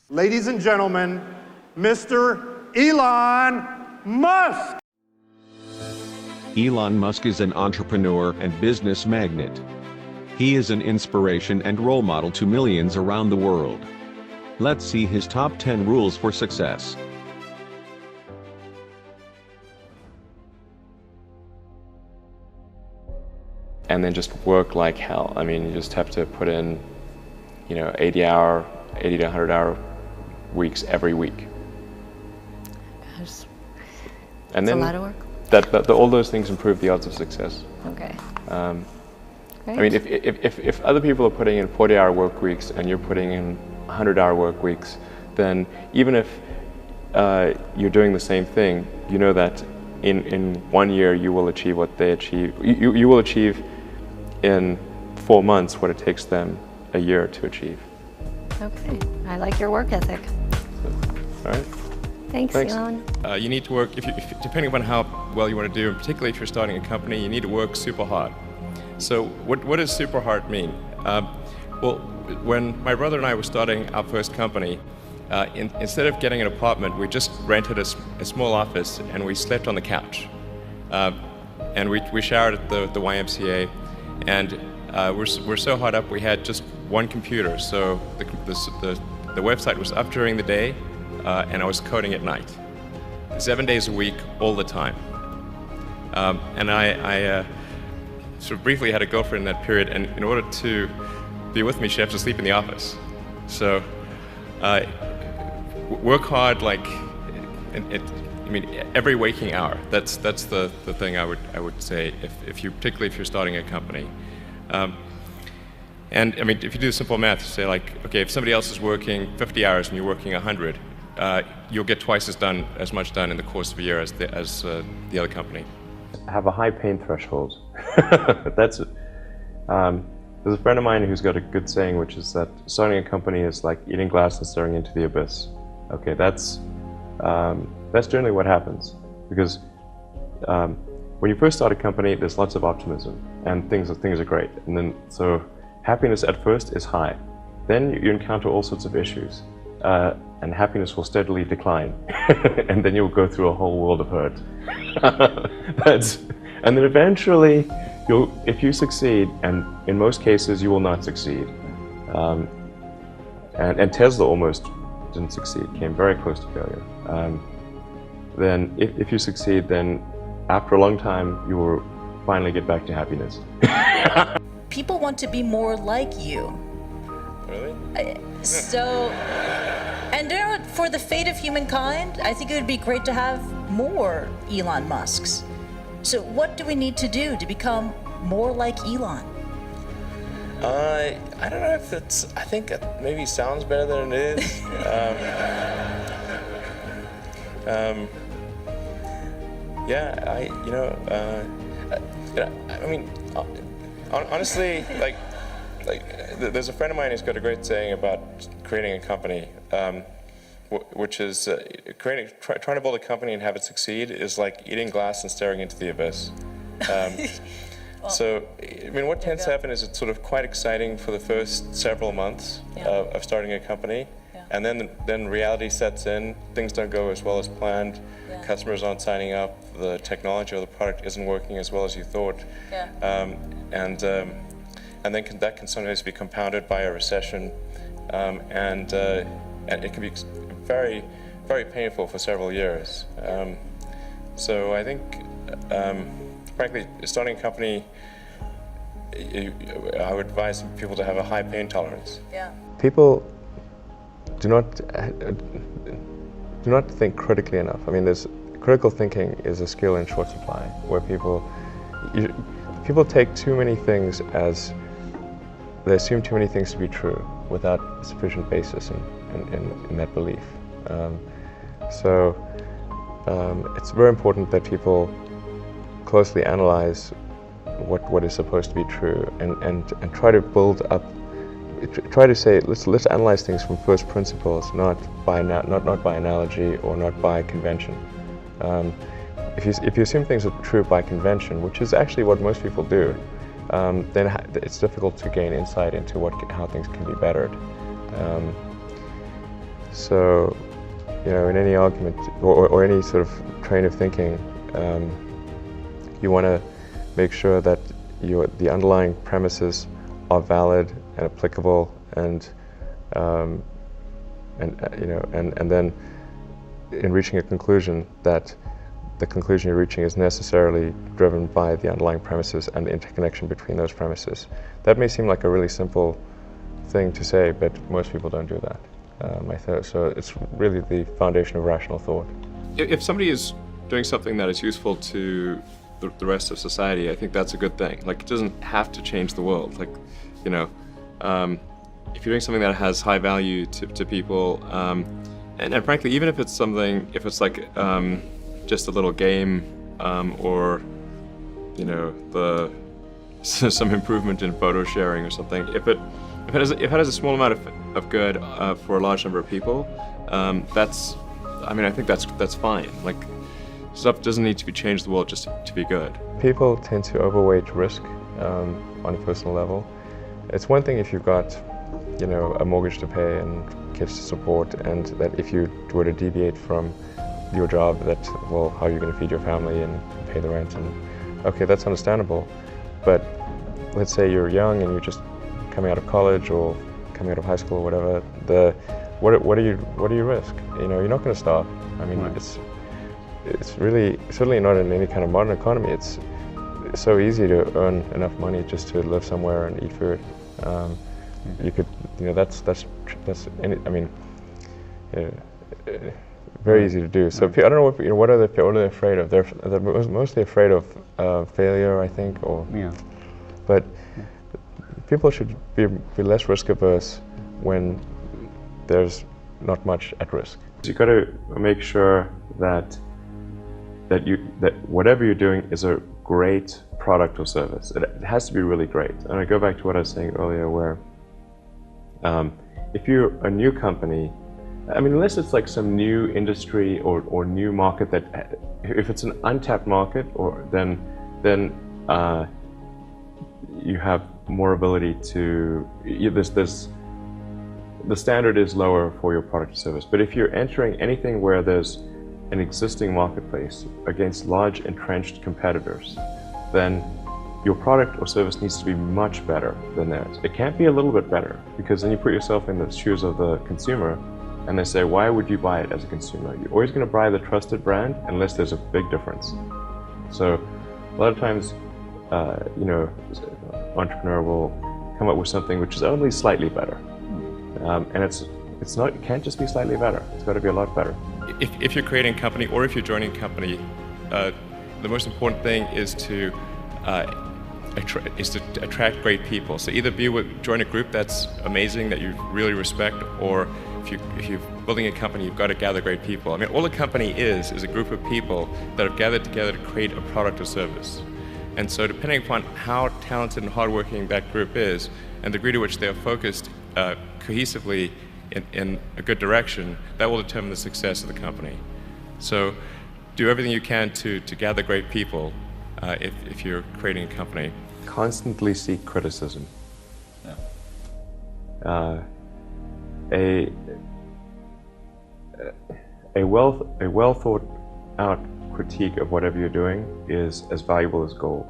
Ladies and gentlemen, Mr. Elon Musk! Elon Musk is an entrepreneur and business magnate. He is an inspiration and role model to millions around the world. Let's see his top 10 rules for success. And then just work like hell. I mean, you just have to put in, 80 to 100 hour weeks every week. Gosh, and that's then a lot of work. All those things improve the odds of success. Okay. I mean, if other people are putting in 40-hour work weeks and you're putting in 100-hour work weeks, then even if you're doing the same thing, you know that in 1 year you will achieve what they achieve. You will achieve in 4 months what it takes them a year to achieve. Okay, I like your work ethic. All right. Thanks. Elon. You need to work, depending upon how well you want to do, and particularly if you're starting a company, you need to work super hard. So what does super hard mean? Well, when my brother and I were starting our first company, instead of getting an apartment, we just rented a small office and we slept on the couch. And we showered at the YMCA, and we're so hard up we had just one computer. So the website was up during the day, and I was coding at night, 7 days a week, all the time. And I sort of briefly had a girlfriend in that period, and in order to be with me, she had to sleep in the office. So work hard, every waking hour. That's the thing I would say particularly if you're starting a company. And I mean, if you do simple math, say okay, if somebody else is working 50 hours and you're working 100, you'll get twice as much done in the course of a year as the other company. Have a high pain threshold. There's a friend of mine who's got a good saying, which is that starting a company is like eating glass and staring into the abyss. Okay, that's generally what happens, because when you first start a company, there's lots of optimism and things are great, and then so happiness at first is high. Then you encounter all sorts of issues, and happiness will steadily decline, and then you'll go through a whole world of hurt. And then eventually, if you succeed, and in most cases you will not succeed, and Tesla almost didn't succeed, came very close to failure. Then if you succeed, then after a long time you will finally get back to happiness. People want to be more like you. Really? And for the fate of humankind, I think it would be great to have more Elon Musks. So what do we need to do to become more like Elon? I don't know if I think it maybe sounds better than it is. Honestly, there's a friend of mine who's got a great saying about creating a company, which is trying to build a company and have it succeed is like eating glass and staring into the abyss. So, I mean, what tends to happen is it's sort of quite exciting for the first several months of starting a company, and then reality sets in. Things don't go as well as planned. Customers aren't signing up. The technology or the product isn't working as well as you thought. And then that can sometimes be compounded by a recession, and it can be very, very painful for several years. So I think, frankly, starting a company, I would advise people to have a high pain tolerance. People do not think critically enough. I mean, critical thinking is a skill in short supply, where people take too many things they assume too many things to be true without sufficient basis in that belief. So it's very important that people closely analyze what is supposed to be true and try to build up. Try to say, let's analyze things from first principles, not by analogy or not by convention. If you assume things are true by convention, which is actually what most people do, then it's difficult to gain insight into how things can be bettered. So, in any argument or any sort of train of thinking, you want to make sure that the underlying premises are valid and applicable, and then in reaching a conclusion, that the conclusion you're reaching is necessarily driven by the underlying premises and the interconnection between those premises. That may seem like a really simple thing to say, but most people don't do that. So it's really the foundation of rational thought. If somebody is doing something that is useful to the rest of society, I think that's a good thing. Like, it doesn't have to change the world. Like, if you're doing something that has high value to people, and frankly, even if it's like just a little game, or some improvement in photo sharing or something, if it has a small amount of good for a large number of people, I think that's fine. Like, stuff doesn't need to be changed the world just to be good. People tend to overweight risk on a personal level. It's one thing if you've got, a mortgage to pay and kids to support, and that if you were to deviate from your job, how are you going to feed your family and pay the rent? And okay, that's understandable. But let's say you're young and you're just coming out of college or coming out of high school or whatever. What do you risk? You're not going to starve. I mean, right. It's really certainly not in any kind of modern economy. It's so easy to earn enough money just to live somewhere and eat food. You could, very easy to do. So I don't know what are they afraid of? They're mostly afraid of failure, I think, But people should be less risk averse when there's not much at risk. You've got to make sure that whatever you're doing is a great product or service. It has to be really great. And I go back to what I was saying earlier, where if you're a new company, unless it's like some new industry or new market if it's an untapped market, then you have more ability to. The standard is lower for your product or service. But if you're entering anything where there's an existing marketplace against large entrenched competitors, then your product or service needs to be much better than theirs. It can't be a little bit better, because then you put yourself in the shoes of the consumer, and they say, why would you buy it as a consumer? You're always going to buy the trusted brand unless there's a big difference. So a lot of times, entrepreneur will come up with something which is only slightly better. And it can't just be slightly better. It's got to be a lot better. If you're creating a company or if you're joining a company, the most important thing is to attract great people. So either join a group that's amazing, that you really respect, or if you're building a company, you've got to gather great people. All a company is a group of people that have gathered together to create a product or service. And so depending upon how talented and hardworking that group is, and the degree to which they are focused cohesively in a good direction, that will determine the success of the company. So do everything you can to gather great people if you're creating a company. Constantly seek criticism. Yeah. A well thought out critique of whatever you're doing is as valuable as gold.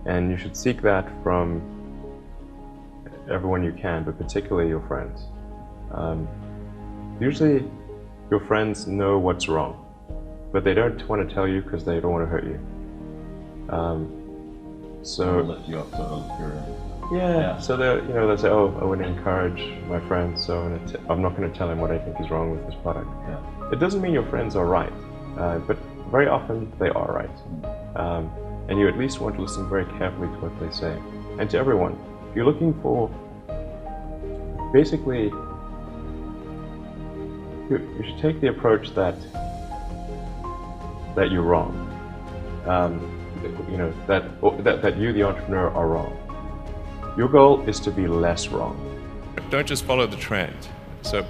And you should seek that from everyone you can, but particularly your friends. Usually your friends know what's wrong, but they don't want to tell you because they don't want to hurt you. So lift you up to yeah. So they'll say, oh, I want to encourage my friend, so I'm not going to tell him what I think is wrong with this product. Yeah. It doesn't mean your friends are right, but very often they are right. And you at least want to listen very carefully to what they say. And to everyone, if you're looking for, basically, you should take the approach that you're wrong. That you, the entrepreneur, are wrong. Your goal is to be less wrong. Don't just follow the trend. So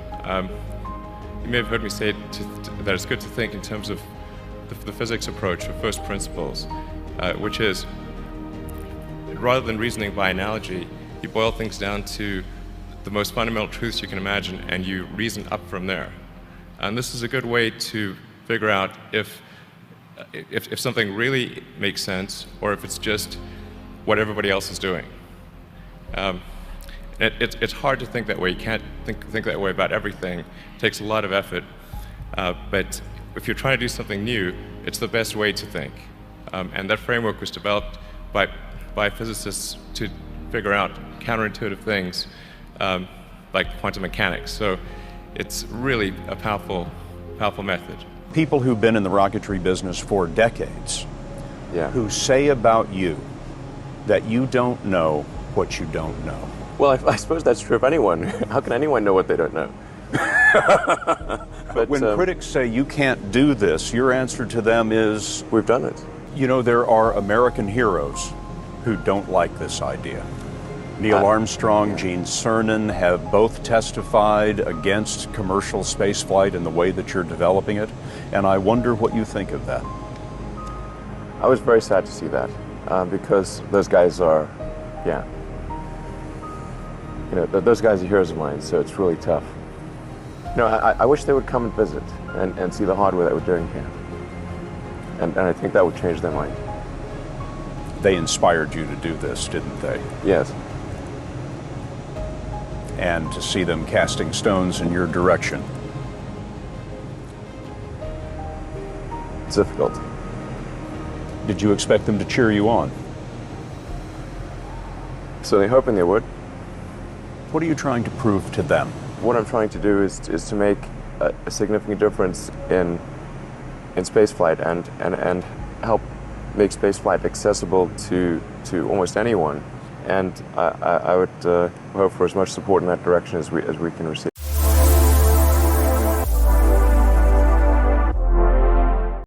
you may have heard me say that it's good to think in terms of the physics approach, or first principles, which is, rather than reasoning by analogy, you boil things down to the most fundamental truths you can imagine, and you reason up from there. And this is a good way to figure out if something really makes sense, or if it's just what everybody else is doing. It's hard to think that way. You can't think that way about everything. It takes a lot of effort. But if you're trying to do something new, it's the best way to think. And that framework was developed by physicists to figure out counterintuitive things like quantum mechanics. So it's really a powerful method. People who've been in the rocketry business for decades, Yeah. who say about you that you don't know what you don't know. Well, I suppose that's true of anyone. How can anyone know what they don't know? But When critics say you can't do this, your answer to them is, we've done it. you know, there are American heroes who don't like this idea. Neil Armstrong, Gene Cernan have both testified against commercial spaceflight in the way that you're developing it, and I wonder what you think of that. I was very sad to see that, because those guys are, yeah. You know, those guys are heroes of mine, so it's really tough. You know, I wish they would come and visit and see the hardware that we're doing here. And I think that would change their mind. They inspired you to do this, didn't they? Yes. And to see them casting stones in your direction. It's difficult. Did you expect them to cheer you on? So they're hoping they would. What are you trying to prove to them? What I'm trying to do is to make a significant difference in spaceflight and help make spaceflight accessible to almost anyone. And I would hope for as much support in that direction as we can receive.